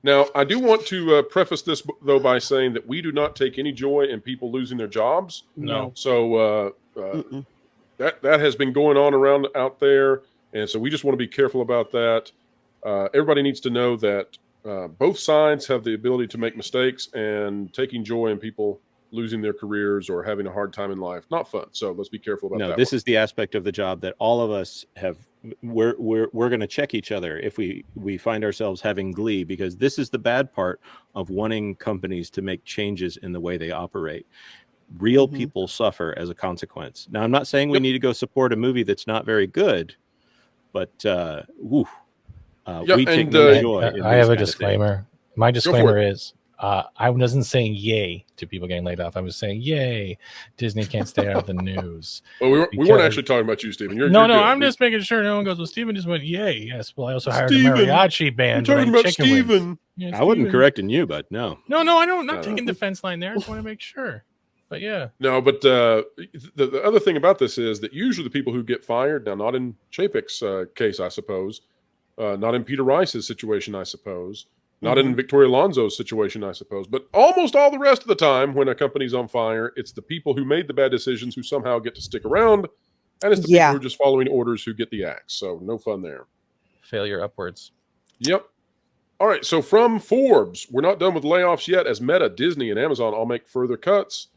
Now, I do want to preface this, though, by saying that we do not take any joy in people losing their jobs. No. So that has been going on around out there. And so we just want to be careful about that. Everybody needs to know that both sides have the ability to make mistakes, and taking joy in people losing their careers or having a hard time in life, not fun. So let's be careful about that. No, this is the aspect of the job that all of us have. We're going to check each other if we find ourselves having glee, because this is the bad part of wanting companies to make changes in the way they operate. Real people suffer as a consequence. Now, I'm not saying we need to go support a movie that's not very good, but we take no joy. I have a disclaimer. My disclaimer is I wasn't saying yay to people getting laid off. I was saying yay, Disney can't stay out of the news. Well, we weren't actually talking about you, Stephen. No, I'm just making sure no one goes, well, Stephen just went yay. Yes, well, I also hired a mariachi band. You're talking about Stephen. Yeah, I wasn't correcting you, but no. No, I don't. Not taking the fence line there. I just want to make sure. But yeah. No, but the other thing about this is that usually the people who get fired, now not in Chapek's case, I suppose, not in Peter Rice's situation, I suppose, not in Victoria Alonso's situation, I suppose, but almost all the rest of the time when a company's on fire, it's the people who made the bad decisions who somehow get to stick around, and it's the people who are just following orders who get the axe. So no fun there. Failure upwards. Yep. All right, so from Forbes, we're not done with layoffs yet, as Meta, Disney, and Amazon all make further cuts.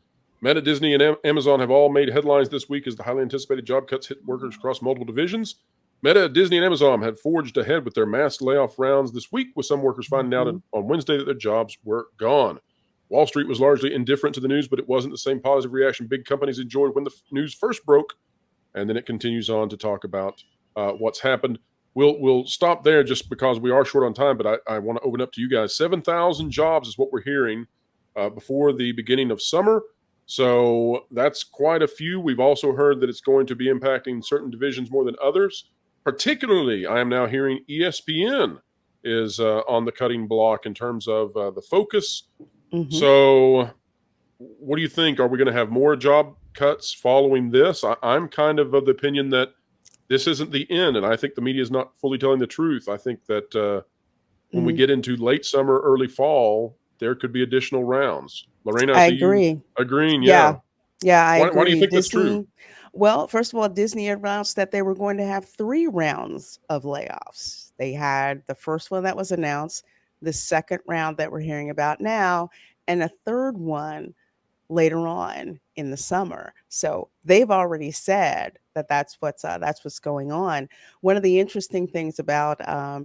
Meta, Disney, and Amazon have all made headlines this week as the highly anticipated job cuts hit workers across multiple divisions. Meta, Disney, and Amazon have forged ahead with their mass layoff rounds this week, with some workers finding out on Wednesday that their jobs were gone. Wall Street was largely indifferent to the news, but it wasn't the same positive reaction big companies enjoyed when the news first broke. And then it continues on to talk about what's happened. We'll stop there just because we are short on time, but I want to open up to you guys. 7,000 jobs is what we're hearing before the beginning of summer. So that's quite a few. We've also heard that it's going to be impacting certain divisions more than others. Particularly, I am now hearing ESPN is on the cutting block in terms of the focus. So what do you think? Are we going to have more job cuts following this? I'm kind of the opinion that this isn't the end, and I think the media is not fully telling the truth. I think that when we get into late summer, early fall, there could be additional rounds. Lorena, I agree. Agreeing, yeah. I agree. Why do you think Disney, that's true? Well, first of all, Disney announced that they were going to have 3 rounds of layoffs. They had the first one that was announced, the second round that we're hearing about now, and a third one later on in the summer. So they've already said that that's what's going on. One of the interesting things about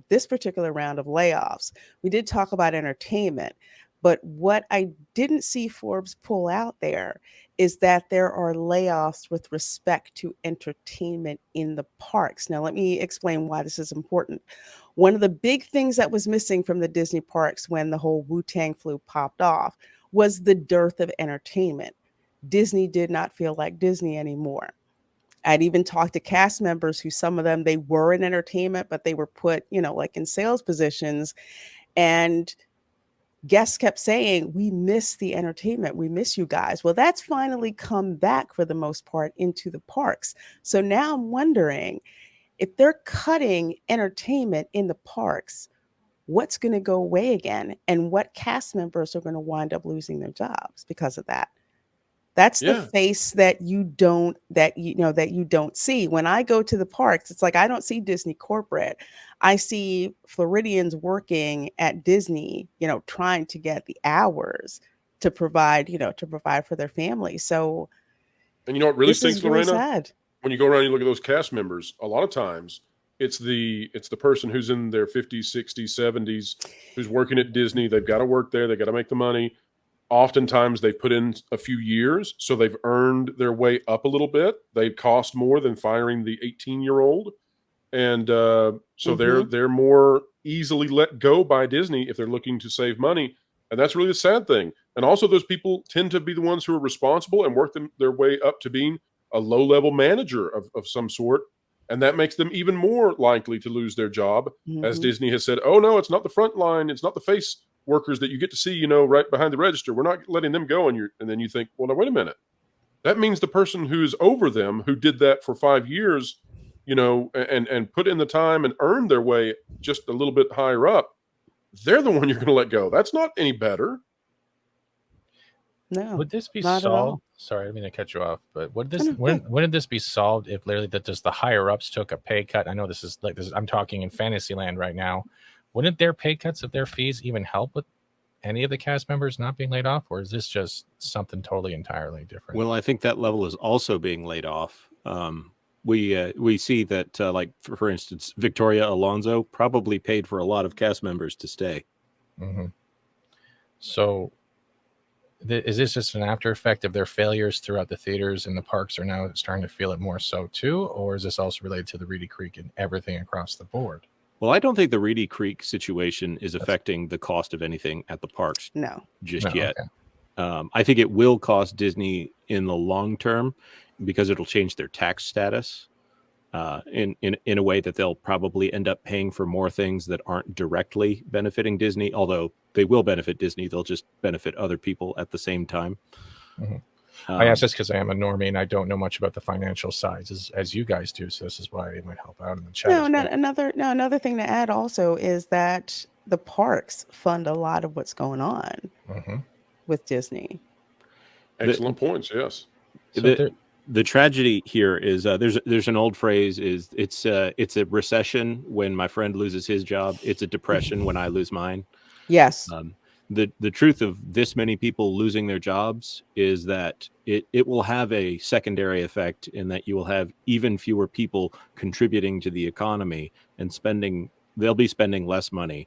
this particular round of layoffs, we did talk about entertainment, but what I didn't see Forbes pull out there is that there are layoffs with respect to entertainment in the parks. Now, let me explain why this is important. One of the big things that was missing from the Disney parks when the whole Wu-Tang flu popped off was the dearth of entertainment. Disney did not feel like Disney anymore. I'd even talked to cast members who, some of them, they were in entertainment, but they were put, like in sales positions. And guests kept saying, we miss the entertainment. We miss you guys. Well, that's finally come back for the most part into the parks. So now I'm wondering if they're cutting entertainment in the parks, what's going to go away again, and what cast members are going to wind up losing their jobs because of that. That's the face that you don't see. When I go to the parks, it's like I don't see Disney corporate. I see Floridians working at Disney, trying to get the hours to provide for their family. So, and you know what really stinks, really Lorena? Sad. When you go around and you look at those cast members, a lot of times it's the person who's in their 50s, 60s, 70s, who's working at Disney. They've got to work there. They've got to make the money. Oftentimes they've put in a few years, so they've earned their way up a little bit. They cost more than firing the 18-year-old. And so they're more easily let go by Disney if they're looking to save money. And that's really the sad thing. And also those people tend to be the ones who are responsible and work their way up to being a low-level manager of some sort. And that makes them even more likely to lose their job, as Disney has said, oh, no, it's not the front line. It's not the face workers that you get to see, right behind the register. We're not letting them go. And then you think, well, now, wait a minute. That means the person who's over them, who did that for 5 years, and put in the time and earned their way just a little bit higher up, they're the one you're going to let go. That's not any better. No. Would this be not at all. solved? Sorry, I didn't mean to cut you off, but wouldn't this be solved if literally that just the higher ups took a pay cut? I know this is I'm talking in fantasy land right now. Wouldn't their pay cuts of their fees even help with any of the cast members not being laid off, or is this just something totally entirely different? Well, I think that level is also being laid off. We see that, like for instance, Victoria Alonso probably paid for a lot of cast members to stay. Mm-hmm. So, is this just an after effect of their failures throughout the theaters and the parks are now starting to feel it more so too, or is this also related to the Reedy Creek and everything across the board? Well, I don't think the Reedy Creek situation is affecting the cost of anything at the parks just yet. Okay. I think it will cost Disney in the long term because it'll change their tax status in a way that they'll probably end up paying for more things that aren't directly benefiting Disney, although they will benefit Disney. They'll just benefit other people at the same time. Mm-hmm. I ask this because I am a normie and I don't know much about the financial sides as you guys do. So this is why it might help out in the chat. Another thing to add also is that the parks fund a lot of what's going on with Disney. Excellent points. Yes. So the tragedy here is there's an old phrase is it's a recession when my friend loses his job. It's a depression when I lose mine. Yes. The truth of this many people losing their jobs is that it will have a secondary effect in that you will have even fewer people contributing to the economy and they'll be spending less money.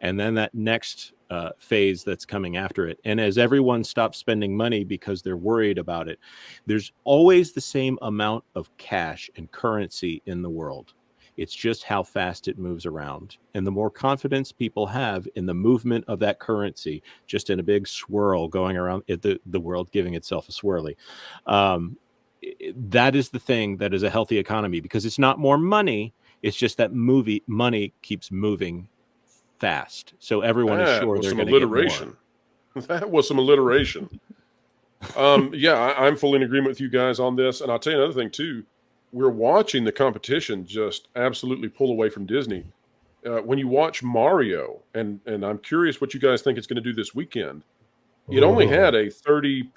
And then that next phase that's coming after it. And as everyone stops spending money because they're worried about it, there's always the same amount of cash and currency in the world. It's just how fast it moves around. And the more confidence people have in the movement of that currency, just in a big swirl going around the world, giving itself a swirly, that is the thing that is a healthy economy, because it's not more money. It's just that money keeps moving fast. So everyone is sure they're going to get more. That was some alliteration. Yeah, I'm fully in agreement with you guys on this. And I'll tell you another thing too. We're watching the competition just absolutely pull away from Disney. When you watch Mario, and I'm curious what you guys think it's going to do this weekend, it only had a 30%,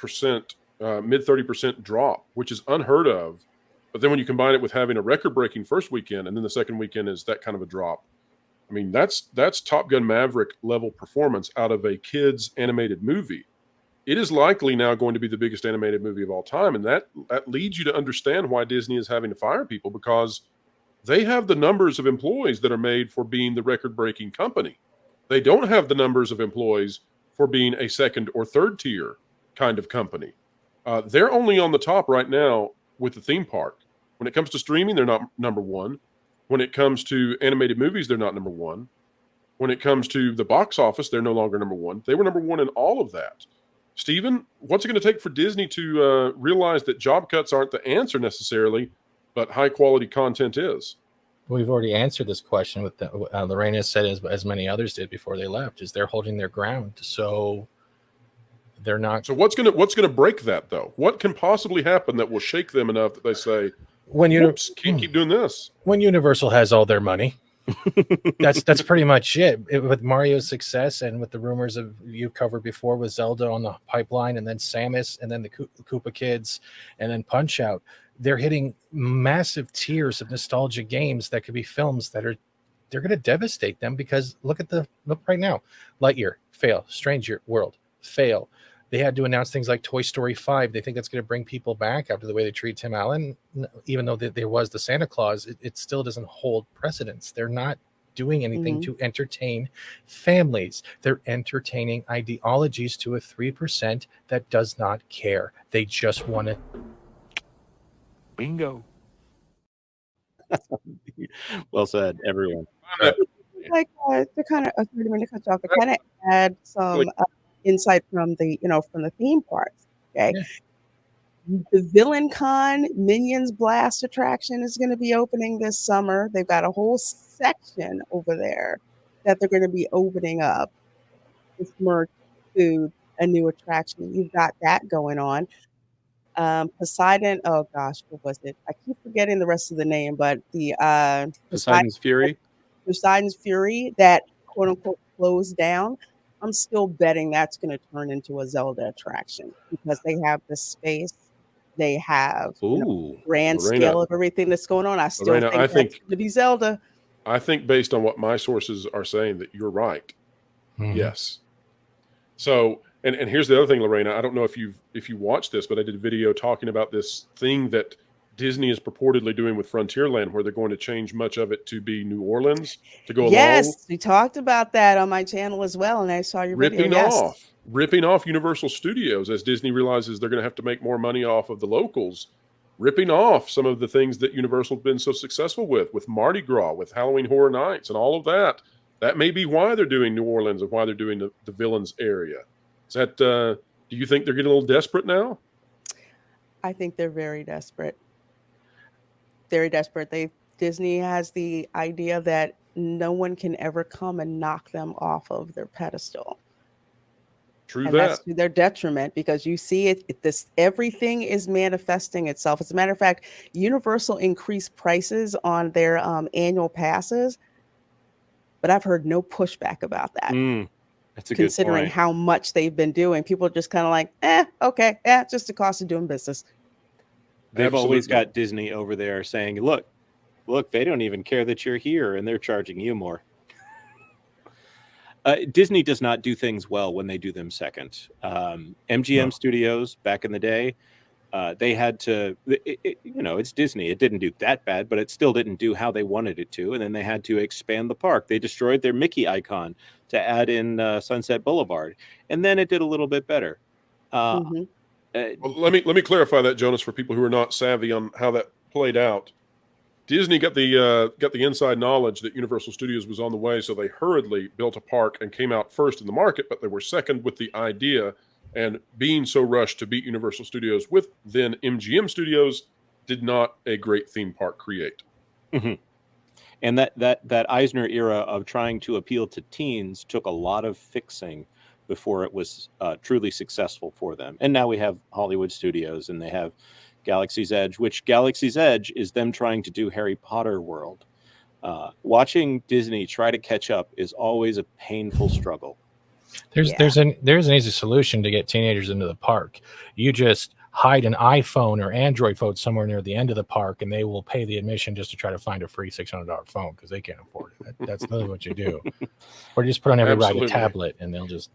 mid 30% drop, which is unheard of. But then when you combine it with having a record-breaking first weekend, and then the second weekend is that kind of a drop, I mean, that's Top Gun Maverick level performance out of a kids animated movie. It is likely now going to be the biggest animated movie of all time. And that leads you to understand why Disney is having to fire people, because they have the numbers of employees that are made for being the record-breaking company. They don't have the numbers of employees for being a second or third tier kind of company. They're only on the top right now with the theme park. When it comes to streaming, they're not number one. When it comes to animated movies, they're not number one. When it comes to the box office, they're no longer number one. They were number one in all of that. Stephen, what's it going to take for Disney to realize that job cuts aren't the answer necessarily, but high-quality content is? We've already answered this question with Lorena said, as many others did before they left, is they're holding their ground. So they're not. So what's going to break that, though? What can possibly happen that will shake them enough that they say, can't keep doing this? When Universal has all their money. That's pretty much it. With Mario's success and with the rumors of you've covered before with Zelda on the pipeline, and then Samus, and then the Koopa Kids, and then Punch Out, they're hitting massive tiers of nostalgia games that could be films that they're going to devastate them, because look right now. Lightyear, fail. Stranger World, fail. They had to announce things like Toy Story 5. They think that's going to bring people back after the way they treat Tim Allen. Even though there was the Santa Claus, it still doesn't hold precedence. They're not doing anything to entertain families. They're entertaining ideologies to a 3% that does not care. They just want to. Bingo. Well said, everyone. Like to kind of add some insight from the theme parks. Okay. Yeah. The Villain Con Minions Blast attraction is going to be opening this summer. They've got a whole section over there that they're going to be opening up with merch, food, a new attraction. You've got that going on. Poseidon, oh gosh, what was it? I keep forgetting the rest of the name, but the Poseidon's Fury. Poseidon's Fury, that quote unquote closed down, I'm still betting that's going to turn into a Zelda attraction because they have the space, they have Ooh, grand Lorena, scale of everything that's going on. I still Lorena, think that's going to be Zelda. I think based on what my sources are saying that you're right. Mhm. Yes. So, and here's the other thing, Lorena. I don't know if you watched this, but I did a video talking about this thing that Disney is purportedly doing with Frontierland, where they're going to change much of it to be New Orleans to go along. Yes, we talked about that on my channel as well, and I saw your video. Yes, ripping off Universal Studios as Disney realizes they're going to have to make more money off of the locals, ripping off some of the things that Universal has been so successful with Mardi Gras, with Halloween Horror Nights, and all of that. That may be why they're doing New Orleans and why they're doing the villains area. Is that? Do you think they're getting a little desperate now? I think they're very desperate. Very desperate. Disney has the idea that no one can ever come and knock them off of their pedestal. True And that. that's to their detriment because you see everything is manifesting itself. As a matter of fact, Universal increased prices on their annual passes, but I've heard no pushback about that. That's a good Considering point. how much they've been doing. People are just kind of like, okay, it's just the cost of doing business. They've always Absolutely. got Disney over there saying, look, they don't even care that you're here and they're charging you more. Disney does not do things well when they do them second. MGM Studios back in the day, they had to, it's Disney. It didn't do that bad, but it still didn't do how they wanted it to. And then they had to expand the park. They destroyed their Mickey icon to add in Sunset Boulevard. And then it did a little bit better. Well, let me clarify that, Jonas, for people who are not savvy on how that played out. Disney got the inside knowledge that Universal Studios was on the way, so they hurriedly built a park and came out first in the market, but they were second with the idea. And being so rushed to beat Universal Studios with then MGM Studios did not a great theme park create. Mm-hmm. And that Eisner era of trying to appeal to teens took a lot of fixing before it was truly successful for them. And now we have Hollywood Studios and they have Galaxy's Edge, which Galaxy's Edge is them trying to do Harry Potter World. Watching Disney try to catch up is always a painful struggle. There's an easy solution to get teenagers into the park. You just hide an iPhone or Android phone somewhere near the end of the park, and they will pay the admission just to try to find a free $600 phone because they can't afford it. That's literally what you do. Or just put on every ride a tablet, and they'll just